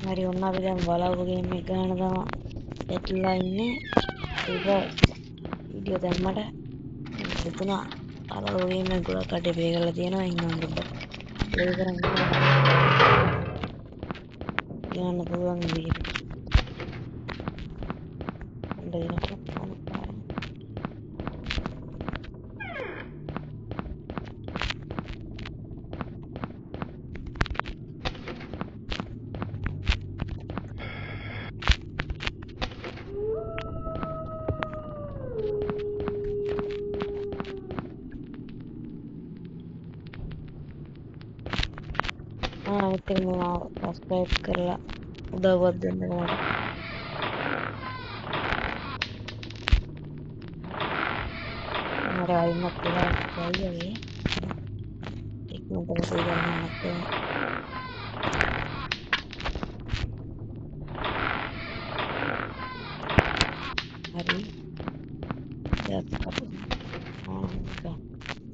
හරි ඔන්න අපි දැන් බලව ගේම් එක ගන්න තමයි ඇట్లా ඉන්නේ ඒක වීඩියෝ දැම්මට හිතුණා බලව ගේම් එක ගොඩක් කඩේ ප්ලේ කරලා තියෙනවා ඉන්නම් පොඩ්ඩක් ප්ලේ කරන්න ගන්න පුළුවන් විදිහට දෙනකොට මොන පාරයි ඉතින් මම සබ්ස්ක්‍රයිබ් කරලා උදව්වක් දෙන්නකෝ මට මට ආයිමත් වෙලා වගේ ඉක්මනට මෙතේ ගන්න නැත්නම් හරි දැන් අපිට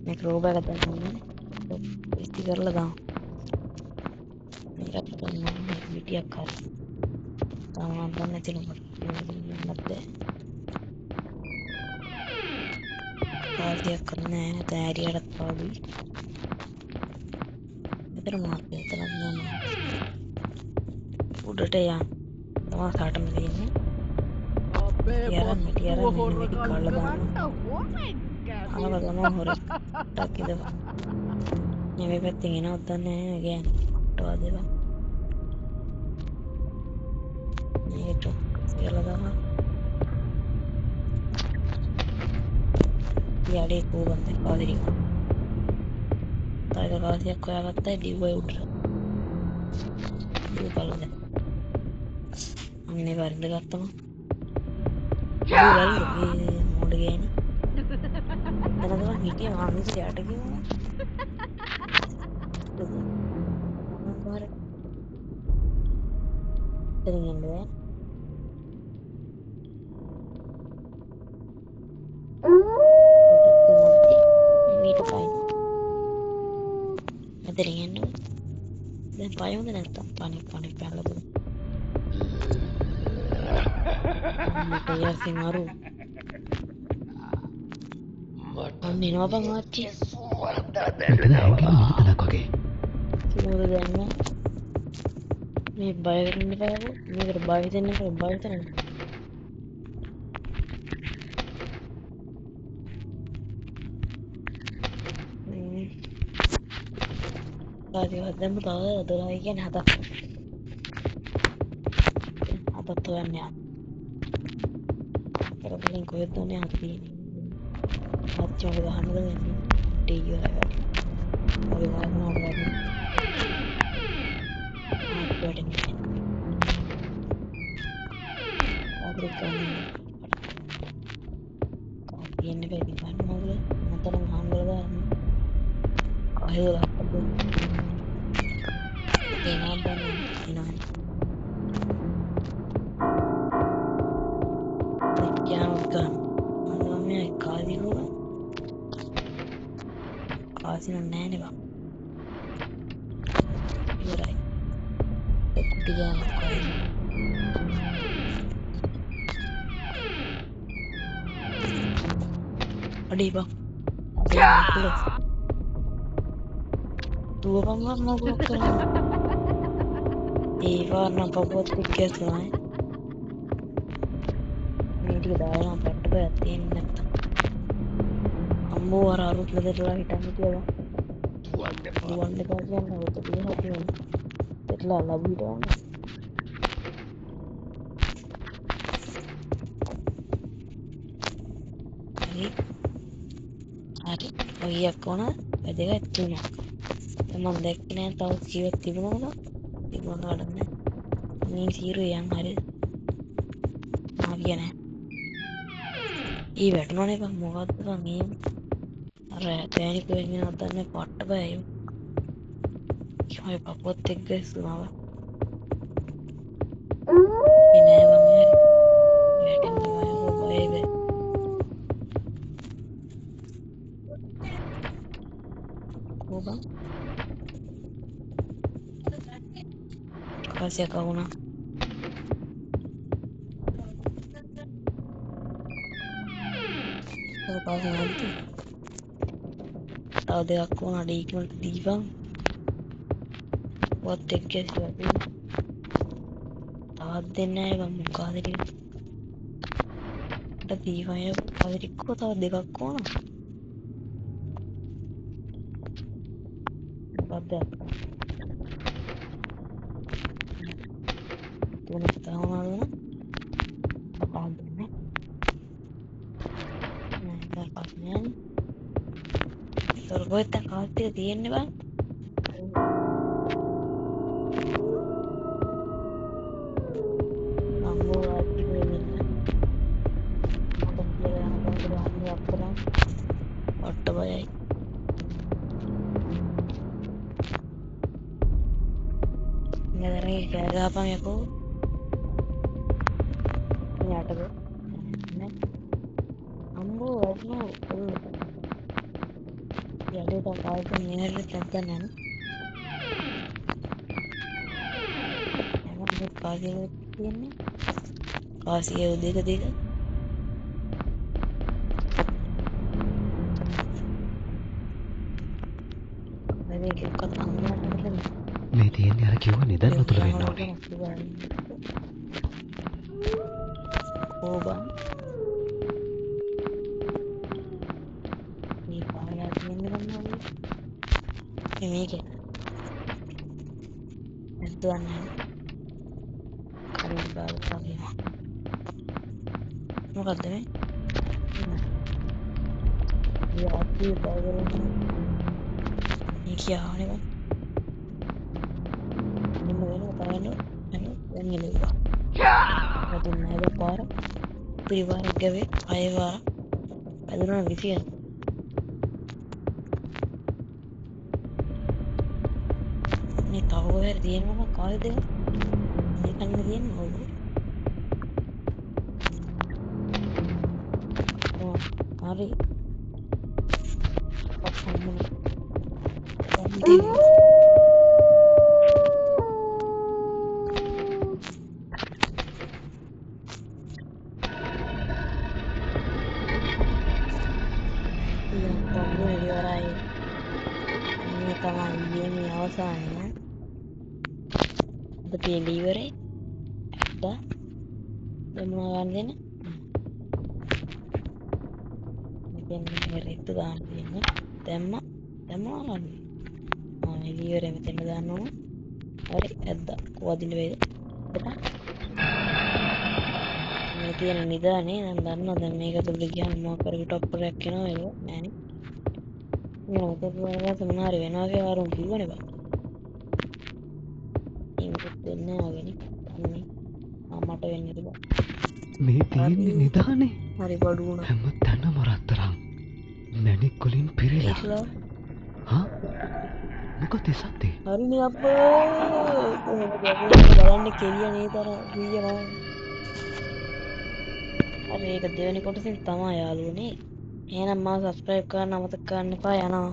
මේක රෝබල් එක දාන්න ඉස්ති කරලා දාමු මේකත් කරනවා විඩියක් හරි තාම ගන්න නැතිනකොට නැත්තේ කාසියක් කරන්නේ නැහැ ඇරියටත් පාඩුයි මෙතන මොනවද එතන මොනවා උඩට යන් තමයි කාටම දෙන්නේ තියරන් මෙන්න මේක කල්ලා දානවා ආව ගම හොරෙක් ටක් ඉදපන් මේ පැත්තෙන් එනවද දන්නේ නැහැ ගෑනි කොටවා දෙපන් මේකට කියලා දානවා යාඩේ කෝබන්ද පාදිරි තායක කාසියක් හොයාගත්තා ඩිව්වයි උඩට ඩිව් බලන්න අන්නේ වරින්ද ගත්තම ඩිව් වැල්ලු මොඩ ගෑනි එතන තමයි හිටියේ මාමිස් යට ගිහුණා මොන පාරට එතනින් එන්නේ මීට පයින් මෙතනින් එන්නේ දැන් පයවද නැත්තම් පණි පැනලා දුන්න අම්මට යසින් අරු අන්න එනවා බං ආච්චි මෙතන අවුගෙන මොකටද වගේ කිව්වද දැන් මේ බය වෙන්න බෑව මේකට බය හිතෙන්න බය හිතන්න කාදියවත් දැම්ම තව 12 කියන්නේ 7ක් හතත් හොයන්න යන්න කරපලින් කොහෙද යන්නේ අපි ආච්චි මට ගහන්නද වෙන්නේ ටීවී වල වැඩි මගේ වාසනාවට වැඩි ආච්චි වැඩිනේ ආදර කරන්නේ කාපියන්නේ බැරි ගන්න මොකද මතරම හංගල දාන්නේ කොහෙද අපද එනවා බලන්න එනවා කාසින නෑනේ බං ඉවරයි කුටි ගානක් කොහෙද අඩේ බං දුවපන් මම බ්ලොක් කරනවා ඒ වර්ණ පපුවත් එක්ක ඇතුළයි මේ ටික දාලා පට්ට බයක් තියෙන්නේ නැත්තම් අම්මෝ අර අරුත් ලෙදටලා හිටන් හිටියද දුවන්න එපා කියන්නේ ඔත තියෙන හැටි දෙట్లా ලබු හිටවන්න හරි හරි ඔයියක් කොන වැදගත් තුනක් මම දැක්කේ නෑ තව කීයක් තිබුණාද තිබුණාට වැඩක් නෑ මේ 0 යන් හරිද මා කිය නෑ ඊ වැටුණානේ බං මොකද්ද බං ඒ අර ගෑණි කොහෙන් එනවද දන්නේ පට්ට බයයි කිව්වේ පපුවත් එක්ක ගස්සුවා නෑ බං හරි වැටෙන්න බය කොබන් කාසියක් වුණා. ඔය කාසිය නැද්ද? තව දෙකක් වුණා ඩීකමට දීපන්. වත් එක්ක කියලා තවත් දෙන්නේ නැහැ බං මොකද කියලා. ට දීපන් අවරික්කෝ තව දෙකක් වුණා. මොකක්ද? තුනක් තාම ආවද? නෑ පාස්නේ. තොරගොත් කාස්තිය තියෙන්නේ බං. අම්මෝ ආච්චි වෙන්න. මට කියලා යන බං අම්මෝ අප්පලා ඔට්ට බයයි. නේදරේ කෑගහපන් යකෝ. යාටද? නෑ. අම්මෝ වස්නෝ යඩේ තව කායික නේරෙත් නැත්තන් යන. මම කාසිය තියෙන්නේ. කාසිය උදේක දෙක. මේක කතා අම්මලා මේ තියෙන්නේ අර කිව්ව නිදන් තුල වෙන්න ඕනේ. ඕබන් මේ පාලා තියෙන්නේ මොනවද? මේක නැත්නම් කලින් බාරගෙන මොකද්ද මේ? යාත්‍රි බාරගෙන මේ කියන්නේ බං. මෙන්න වෙන බලන්න දැන් එළෙව්වා. අදුන් නැද පාර පිරිවාර ගවේ අයවා වැදුනා විසිය. මේ තව වෙර තියෙනවා කාලෙද? මේ කන්න තියෙන්නේ ඔව්. හරි. අපස්සන්න. තමයි අවසානය අද පේලි ඉවරයි ඇත්තා දෙමවා ගන්න දෙන්න මෙතන රෙද්ද දාන්න තියෙන්නේ දැම්මා ගන්න එළි ඉවරයි මෙතන දාන්න ඕන හරි ඇද්දා කොහොදින්න වේද මේ තියෙන නිදානේ දැන් දන්නවා දැන් මේක තුල ගියාම මොකක් කර ටොප් එකක් එනවා ඒක නෑනේ මම කොහොමද සමහර වෙනවා කියලා වරුන් කිව්වනේ බං වෙන්නේ ආවෙනේ අන්නේ මට වෙන්නේ බං මේ තියෙන්නේ නිදානේ හරි බඩු වුණා හැම තැනම රත්තරන් මැණික් වලින් පිරීලා ඒකලා හා මොකද සද්දේ හරිනේ අප්පෝ කොහොමද බලන්න කෙලිය නේතර කීයනවා හරි ඒක දෙවෙනි කොටසින් තමයි යාළුවනේ එහෙනම් මාව සබ්ස්ක්‍රයිබ් කරන්න අමතක කරන්න එපා යනවා